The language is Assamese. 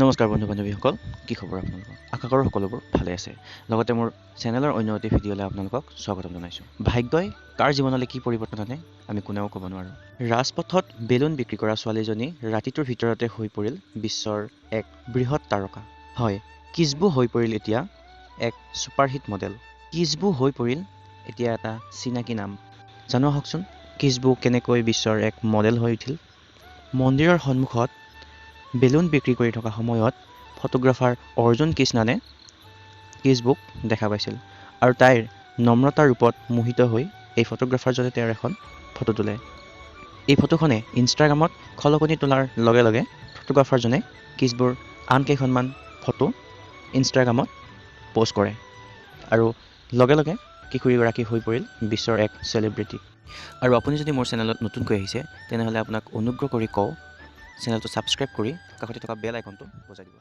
নমস্কাৰ বন্ধু বান্ধৱীসকল, কি খবৰ আপোনালোকৰ? আশা কৰোঁ সকলোবোৰ ভালে আছে। লগতে মোৰ চেনেলৰ অন্য এটি ভিডিঅ'লৈ আপোনালোকক স্বাগতম জনাইছোঁ। ভাগ্যই কাৰ জীৱনলৈ কি পৰিৱৰ্তন আনে আমি কোনেও ক'ব নোৱাৰোঁ। ৰাজপথত বেলুন বিক্ৰী কৰা ছোৱালীজনী ৰাতিটোৰ ভিতৰতে হৈ পৰিল বিশ্বৰ এক বৃহৎ তাৰকা। হয়, কিসবু হৈ পৰিল এতিয়া এক ছুপাৰহিট মডেল। কিসবু হৈ পৰিল এতিয়া এটা চিনাকি নাম। জানো আহকচোন, কিসবু কেনেকৈ বিশ্বৰ এক মডেল হৈ উঠিল। মন্দিৰৰ সন্মুখত বেলুন বিক্ৰী কৰি থকা সময়ত ফটোগ্ৰাফাৰ অৰ্জুন কৃষ্ণানে কিসবুক দেখা পাইছিল আৰু তাইৰ নম্ৰতাৰ ৰূপত মোহিত হৈ এই ফটোগ্ৰাফাৰজনে তেওঁৰ এখন ফটো তোলে। এই ফটোখনে ইনষ্টাগ্ৰামত খলকনি তোলাৰ লগে লগে ফটোগ্ৰাফাৰজনে কিসবুৰ আন কেইখনমান ফটো ইনষ্টাগ্ৰামত পোষ্ট কৰে আৰু লগে লগে কিশোৰীগৰাকী হৈ পৰিল বিশ্বৰ এক চেলিব্ৰিটি। আৰু আপুনি যদি মোৰ চেনেলত নতুনকৈ আহিছে তেনেহ'লে আপোনাক অনুগ্ৰহ কৰি কওঁ, চেনেলটো ছাবস্ক্ৰাইব কৰি কাষতে থকা বেল আইকনটো বজাই দিব।